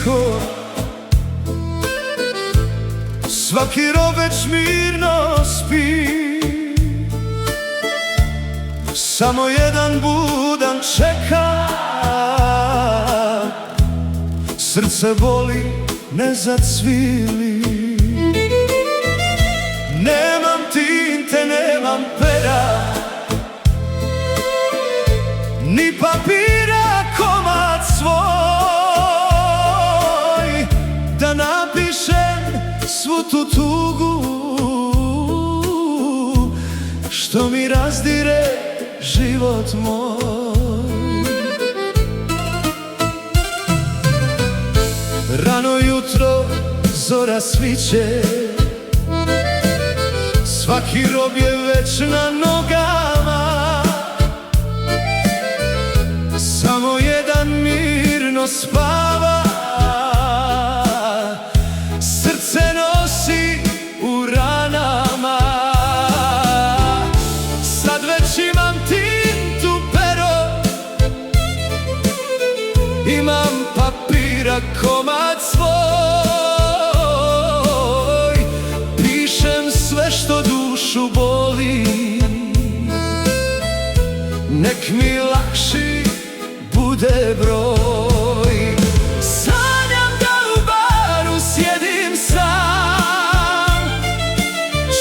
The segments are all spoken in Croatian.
tiho, svaki rob već mirno spi. Samo jedan budan čeka, srce boli, ne zacvili. Nemam tinte, nemam pera, ni papira komad svoj, da napišem svu tu tugu što mi razdire život moj. Rano jutro zora sviće, svaki rob je već na nogama, samo jedan mirno spava. Srce nosi u ranama, sad već imam tintu, pero, imam papira komad svoj, pišem sve što dušu boli, nek mi lakši bude broj. Sanjam da u baru sjedim sam,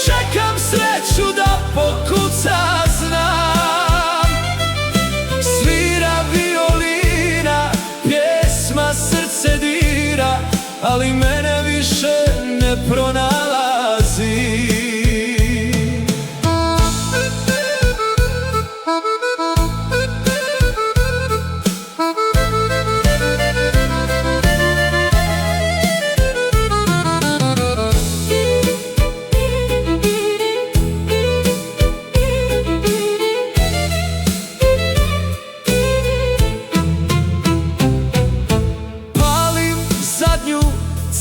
čekam sreću da pokuca znam. Svira violina, pjesma srce dira, ali mene više ne pronalazi.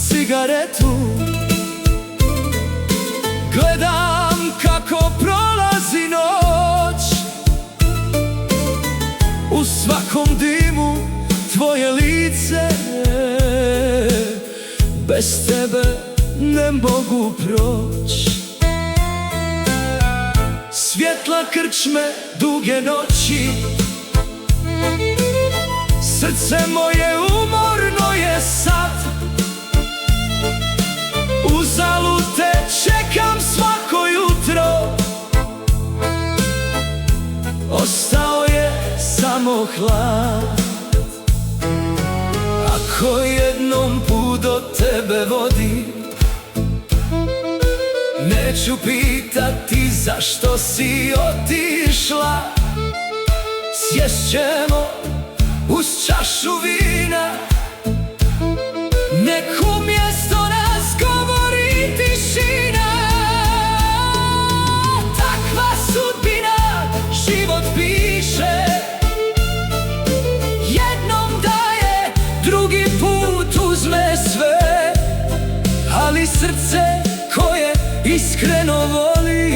Cigaretu, gledam kako prolazi noć, u svakom dimu tvoje lice, bez tebe ne mogu proć. Svjetla krčme, duge noći, srce moje umorno je sad. Uzalud te čekam svako jutro, ostao je samo hlad. Ako jednom put do tebe vodi, neću pitati zašto si otišla. Sjest ćemo uz čašu vina, nek umjesto nas govori tišina. Takva sudbina život piše, jednom daje, drugi put uzme sve, ali srce koje iskreno voli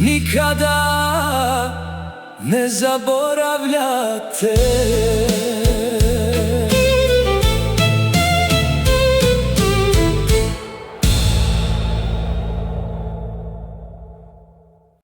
nikada ne zaboravlja te.